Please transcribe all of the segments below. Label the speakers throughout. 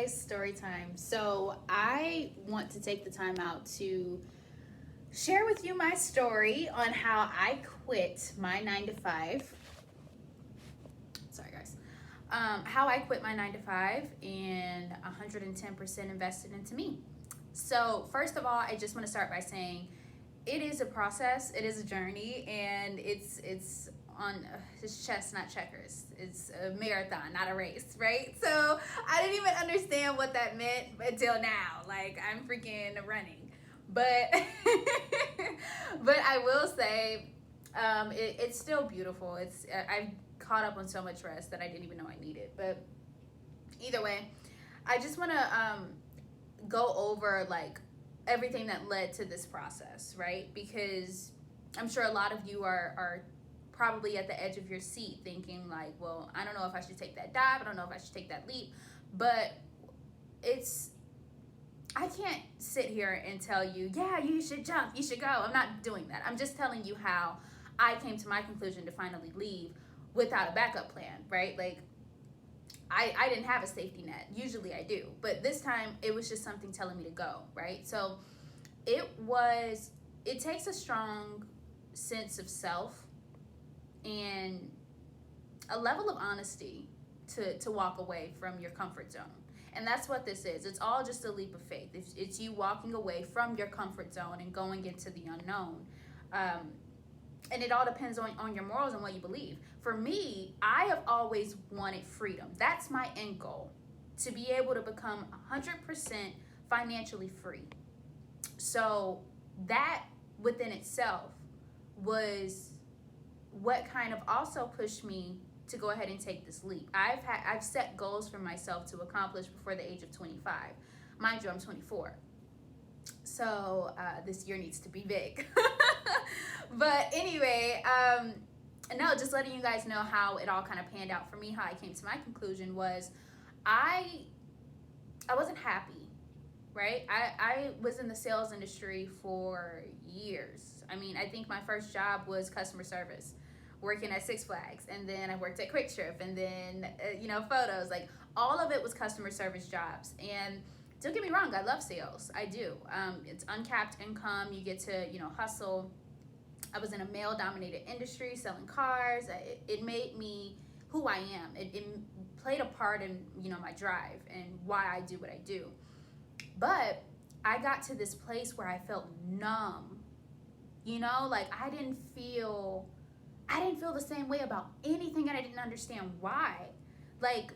Speaker 1: guys, story time. So I want to take the time out to share with you my story on how I quit my 9 to 5. Sorry, guys. How I quit my 9 to 5 and 110% invested into me. So, first of all, I just want to start by saying it is a process, it is a journey, and it's on it's chess, not checkers. It's a marathon, not a race, right? So I didn't even understand what that meant until now. Like, I'm freaking running, but but I will say, it's still beautiful. I've caught up on so much rest that I didn't even know I needed. But either way, I just want to go over like everything that led to this process, right? Because I'm sure a lot of you are probably at the edge of your seat thinking like, well, I don't know if I should take that dive, I don't know if I should take that leap. But it's I can't sit here and tell you, yeah, you should jump, you should go. I'm not doing that. I'm just telling you how I came to my conclusion to finally leave without a backup plan, right? Like, I didn't have a safety net. Usually I do. But this time it was just something telling me to go, right? So it takes a strong sense of self and a level of honesty to walk away from your comfort zone. And that's what this is. It's all just a leap of faith. It's you walking away from your comfort zone and going into the unknown. And it all depends on your morals and what you believe. For me, I have always wanted freedom. That's my end goal, to be able to become 100% financially free. So that within itself was what kind of also pushed me to go ahead and take this leap. I've set goals for myself to accomplish before the age of 25. Mind you, I'm 24. So this year needs to be big. But anyway, no, just letting you guys know how it all kind of panned out for me. How I came to my conclusion was I wasn't happy, right? I was in the sales industry for years. I mean, I think my first job was customer service, working at Six Flags, and then I worked at Quick Trip, and then photos. Like, all of it was customer service jobs. And don't get me wrong, I love sales. I do. It's uncapped income. You get to hustle. I was in a male-dominated industry selling cars. It made me who I am. It played a part in my drive and why I do what I do. But I got to this place where I felt numb. Like I didn't feel the same way about anything, and I didn't understand why. Like,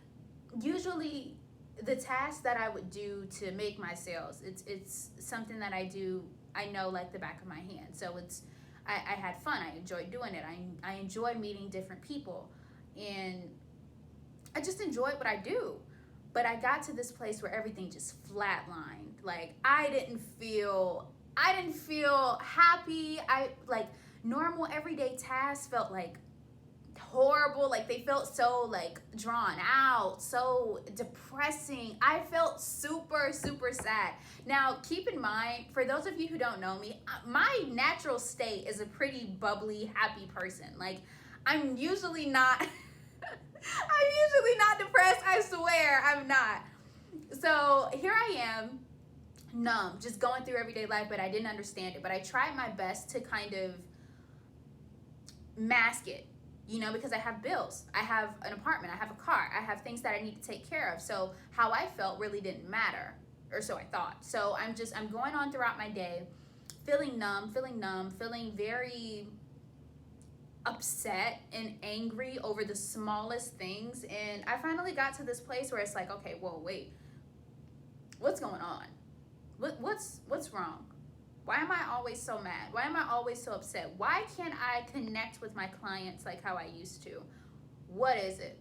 Speaker 1: usually the tasks that I would do to make my sales, it's something that I know like the back of my hand. So I had fun. I enjoyed doing it. I enjoy meeting different people, and I just enjoyed what I do. But I got to this place where everything just flatlined. Like, I didn't feel happy. Normal everyday tasks felt like horrible. Like, they felt so like drawn out, so depressing. I felt super sad. Now, keep in mind, for those of you who don't know me, my natural state is a pretty bubbly, happy person. Like, I'm usually not depressed. I swear I'm not. So here I am, numb, just going through everyday life, but I didn't understand it. But I tried my best to kind of mask it, because I have bills, I have an apartment, I have a car, I have things that I need to take care of. So how I felt really didn't matter, or so I thought. So I'm going on throughout my day, feeling numb, feeling very upset and angry over the smallest things. And I finally got to this place where it's like, okay, whoa, wait, what's going on? What's wrong? Why am I always so mad? Why am I always so upset? Why can't I connect with my clients like how I used to? What is it?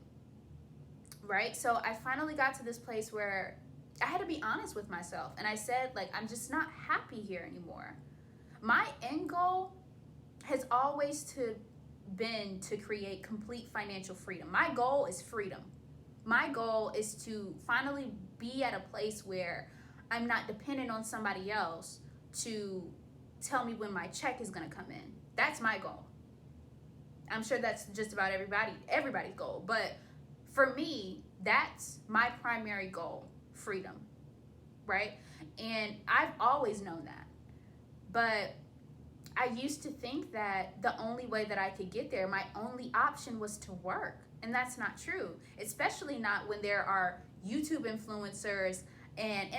Speaker 1: Right? So I finally got to this place where I had to be honest with myself. And I said, like, I'm just not happy here anymore. My end goal has always been to create complete financial freedom. My goal is freedom. My goal is to finally be at a place where I'm not dependent on somebody else to tell me when my check is going to come in. That's my goal. I'm sure that's just about everybody's goal. But for me, that's my primary goal, freedom, right? And I've always known that. But I used to think that the only way that I could get there, my only option was to work. And that's not true, especially not when there are YouTube influencers and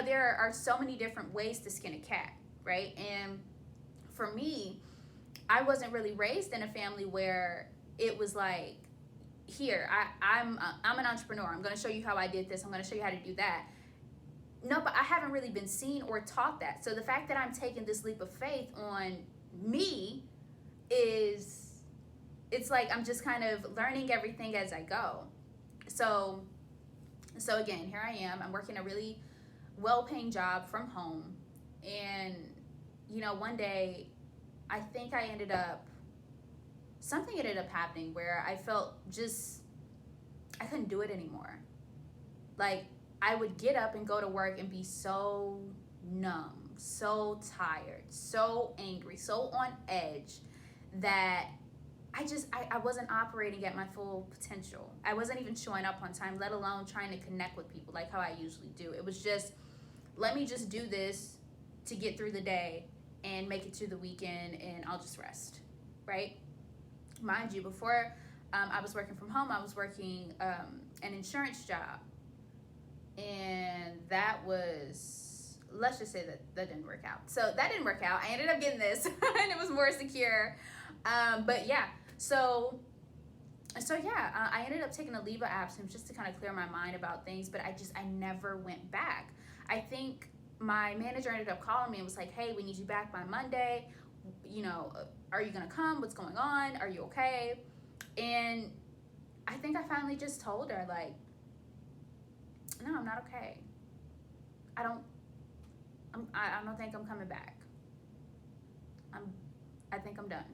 Speaker 1: there are so many different ways to skin a cat, right? And for me, I wasn't really raised in a family where it was like, here, I'm an entrepreneur. I'm going to show you how I did this. I'm going to show you how to do that. No, but I haven't really been seen or taught that. So the fact that I'm taking this leap of faith on me it's like I'm just kind of learning everything as I go. So again, here I am. I'm working a really well-paying job from home. And, one day I think something ended up happening where I felt I couldn't do it anymore. Like, I would get up and go to work and be so numb, so tired, so angry, so on edge that I wasn't operating at my full potential. I wasn't even showing up on time, let alone trying to connect with people like how I usually do. It was just, let me just do this to get through the day and make it to the weekend, and I'll just rest, right? Mind you, before I was working from home, I was working an insurance job. And that was, let's just say that didn't work out. So that didn't work out. I ended up getting this, and it was more secure. But yeah, so yeah, I ended up taking a leave of absence just to kind of clear my mind about things. But I never went back. I think my manager ended up calling me and was like, hey, we need you back by Monday. Are you going to come? What's going on? Are you okay? And I think I finally just told her, like, no, I'm not okay. I don't think I'm coming back. I think I'm done.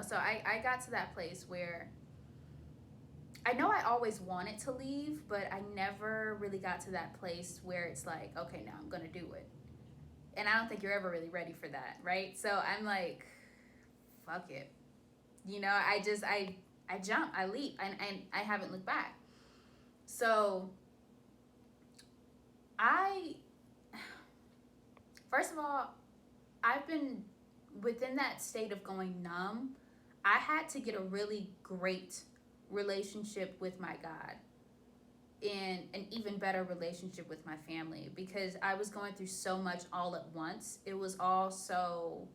Speaker 1: So I got to that place where I know I always wanted to leave, but I never really got to that place where it's like, okay, now I'm going to do it. And I don't think you're ever really ready for that, right? So I'm like, fuck it. I jump, I leap, and I haven't looked back. So first of all, I've been within that state of going numb. I had to get a really great relationship with my God and an even better relationship with my family, because I was going through so much all at once. It was all so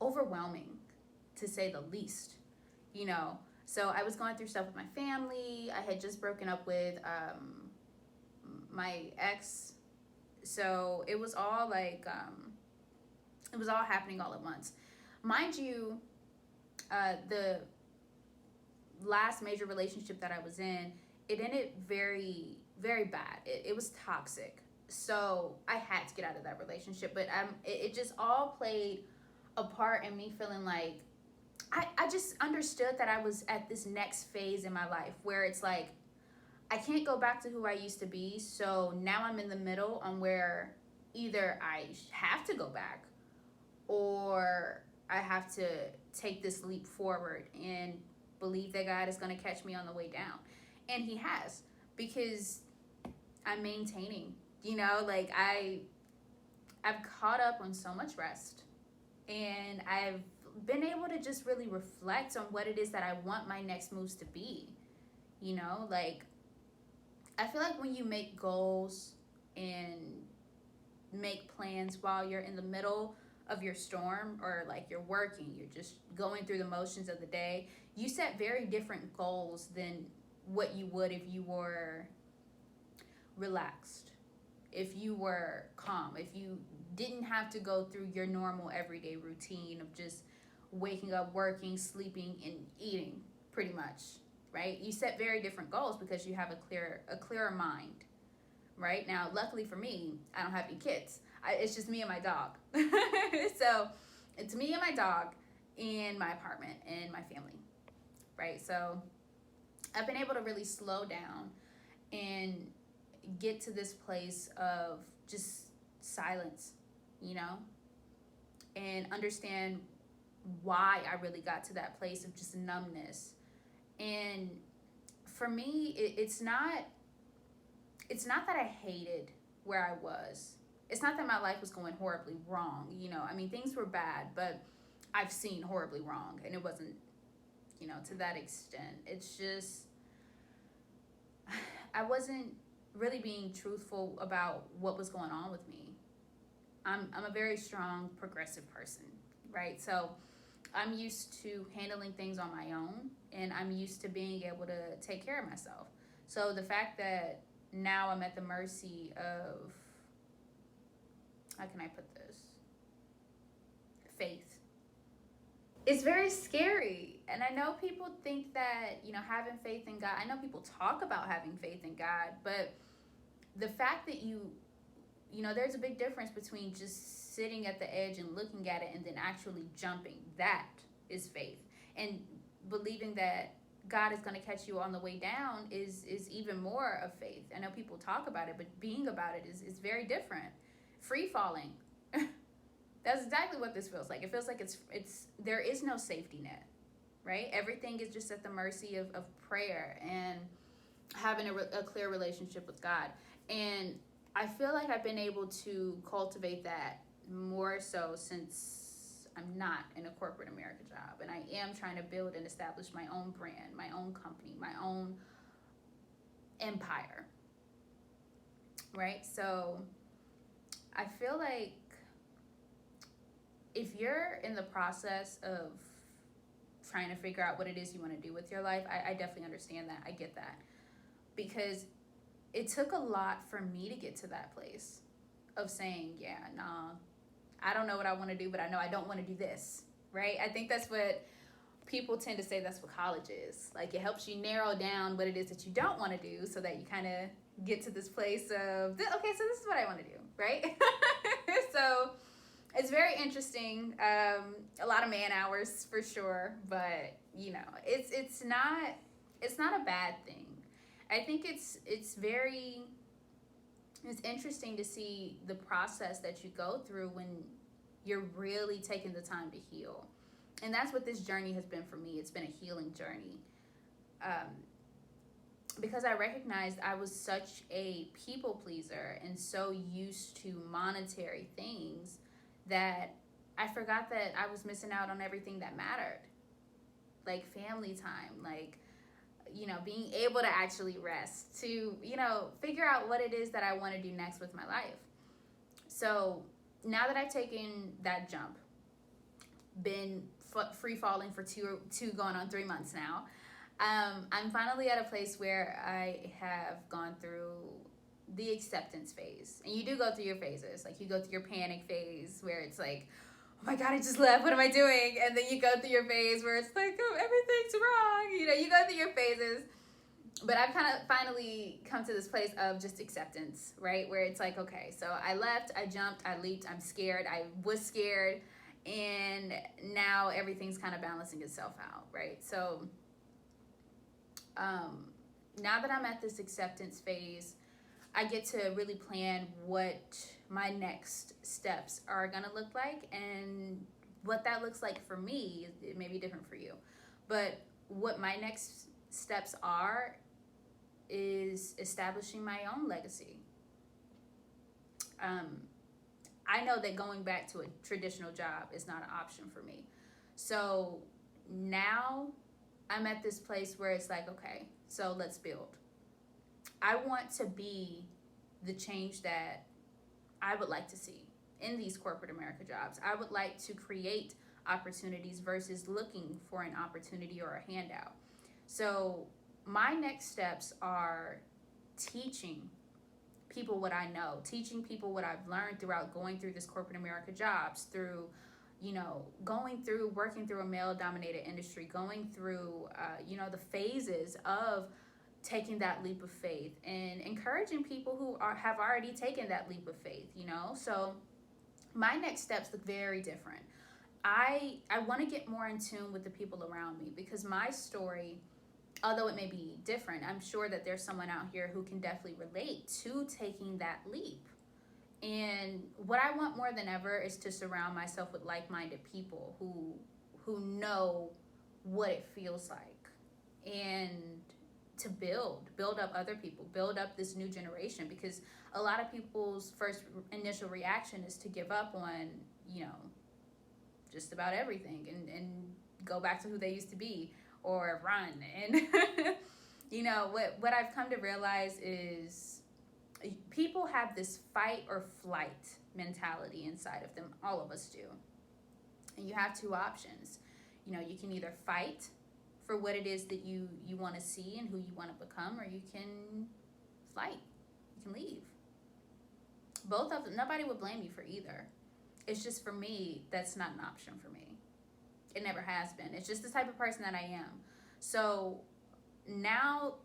Speaker 1: overwhelming, to say the least, So I was going through stuff with my family. I had just broken up with my ex. So it was all like, it was all happening all at once. Mind you, the last major relationship that I was in, it ended very, very bad. It was toxic. So I had to get out of that relationship. But it just all played a part in me feeling like, I just understood that I was at this next phase in my life where it's like, I can't go back to who I used to be. So now I'm in the middle on where either I have to go back or I have to take this leap forward and believe that God is going to catch me on the way down. And he has, because I'm maintaining, like I've caught up on so much rest, and I've been able to just really reflect on what it is that I want my next moves to be. Like, I feel like when you make goals and make plans while you're in the middle of your storm, or like you're working, you're just going through the motions of the day, you set very different goals than what you would if you were relaxed, if you were calm, if you didn't have to go through your normal everyday routine of just waking up, working, sleeping, and eating, pretty much, right? You set very different goals because you have a clearer mind, right? Now, luckily for me, I don't have any kids. It's just me and my dog. So it's me and my dog in my apartment and my family, right? So I've been able to really slow down and get to this place of just silence, and understand why I really got to that place of just numbness. And for me, it's not that I hated where I was. It's not that my life was going horribly wrong. I mean, things were bad, but I've seen horribly wrong, and it wasn't, to that extent. It's just, I wasn't really being truthful about what was going on with me. I'm a very strong, progressive person, right? So I'm used to handling things on my own, and I'm used to being able to take care of myself. So the fact that now I'm at the mercy of, how can I put this? Faith. It's very scary. And I know people think that, having faith in God, I know people talk about having faith in God, but the fact that there's a big difference between just sitting at the edge and looking at it and then actually jumping. That is faith. And believing that God is going to catch you on the way down is even more of faith. I know people talk about it, but being about it is very different. Free falling. That's exactly what this feels like. It feels like it's there is no safety net, right? Everything is just at the mercy of prayer and having a clear relationship with God. And I feel like I've been able to cultivate that more so since I'm not in a corporate America job, and I am trying to build and establish my own brand, my own company, my own empire, right? So I feel like if you're in the process of trying to figure out what it is you want to do with your life, I definitely understand that. I get that. Because it took a lot for me to get to that place of saying, yeah, nah, I don't know what I want to do, but I know I don't want to do this, right? I think that's what people tend to say, that's what college is. Like, it helps you narrow down what it is that you don't want to do so that you kind of get to this place of, okay, so this is what I want to do, right? So it's very interesting. A lot of man hours for sure, but it's not a bad thing. I think it's interesting to see the process that you go through when you're really taking the time to heal. And that's what this journey has been for me. It's been a healing journey. Because I recognized I was such a people pleaser and so used to monetary things that I forgot that I was missing out on everything that mattered. Like family time, like, being able to actually rest, to, figure out what it is that I want to do next with my life. So now that I've taken that jump, been free falling for two going on 3 months now, I'm finally at a place where I have gone through the acceptance phase. And you do go through your phases. Like, you go through your panic phase where it's like, oh my God, I just left, what am I doing? And then you go through your phase where it's like, oh, everything's wrong. You go through your phases. But I've kind of finally come to this place of just acceptance, right? Where it's like, okay, so I left, I jumped, I leaped, I'm scared, I was scared, and now everything's kind of balancing itself out, right? So now that I'm at this acceptance phase, I get to really plan what my next steps are going to look like, and what that looks like for me, it may be different for you. But what my next steps are is establishing my own legacy. I know that going back to a traditional job is not an option for me. So now I'm at this place where it's like, okay, so let's build. I want to be the change that I would like to see in these corporate America jobs. I would like to create opportunities versus looking for an opportunity or a handout. So my next steps are teaching people what I know, teaching people what I've learned throughout going through this corporate America jobs, through working through a male-dominated industry, going through, the phases of taking that leap of faith, and encouraging people who have already taken that leap of faith, So my next steps look very different. I want to get more in tune with the people around me, because my story, although it may be different, I'm sure that there's someone out here who can definitely relate to taking that leap. And what I want more than ever is to surround myself with like-minded people who know what it feels like, and to build up other people, build up this new generation, because a lot of people's first initial reaction is to give up on, you know, just about everything and go back to who they used to be or run. And you know, what I've come to realize is people have this fight or flight mentality inside of them. All of us do. And you have two options. You know, you can either fight for what it is that you want to see and who you want to become, or you can flight. You can leave. Both of them, nobody would blame you for either. It's just, for me, that's not an option for me. It never has been. It's just the type of person that I am. So now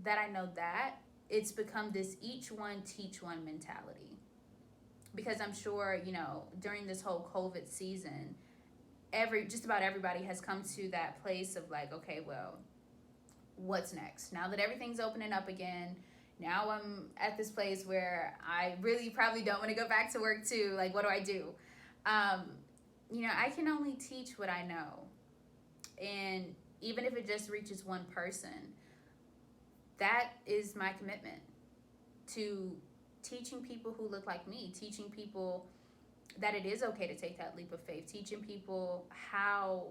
Speaker 1: that I know that, it's become this each one teach one mentality. Because I'm sure, you know, during this whole COVID season, just about everybody has come to that place of like, okay, well, what's next? Now that everything's opening up again, now I'm at this place where I really probably don't want to go back to work too. Like, what do I do? You know, I can only teach what I know. And even if it just reaches one person, that is my commitment to teaching people who look like me, teaching people that it is okay to take that leap of faith, teaching people how,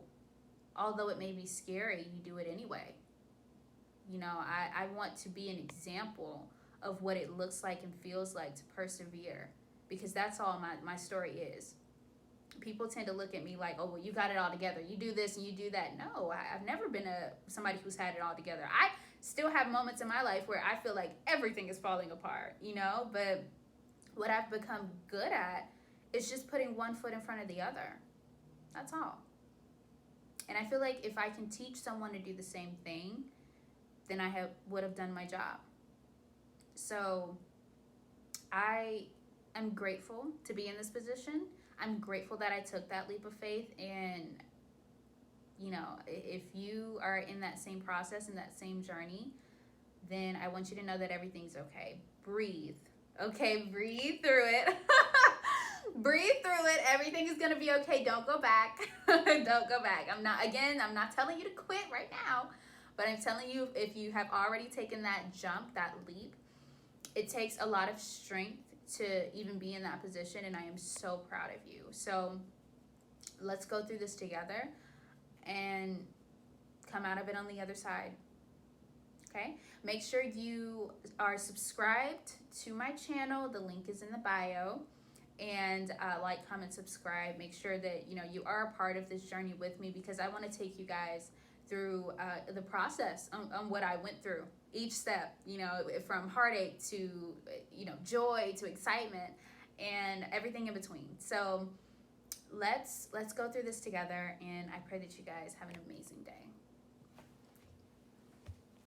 Speaker 1: although it may be scary, you do it anyway. You know, I want to be an example of what it looks like and feels like to persevere, because that's all my story is. People tend to look at me like, oh, well, you got it all together. You do this and you do that. No, I've never been somebody who's had it all together. I still have moments in my life where I feel like everything is falling apart, you know, but what I've become good at is just putting one foot in front of the other. That's all. And I feel like if I can teach someone to do the same thing, then I would have done my job. So I am grateful to be in this position. I'm grateful that I took that leap of faith. And, you know, if you are in that same process, in that same journey, then I want you to know that everything's okay. Breathe. Okay, breathe through it. Breathe through it. Everything is going to be okay. Don't go back. Don't go back. I'm not telling you to quit right now, but I'm telling you, if you have already taken that jump, that leap, it takes a lot of strength to even be in that position, and I am so proud of you. So let's go through this together and come out of it on the other side. Okay? Make sure you are subscribed to my channel. The link is in the bio. And like, comment, subscribe. Make sure that, you know, you are a part of this journey with me, because I want to take you guys through the process on what I went through. Each step, you know, from heartache to, you know, joy to excitement and everything in between. So let's go through this together, and I pray that you guys have an amazing day.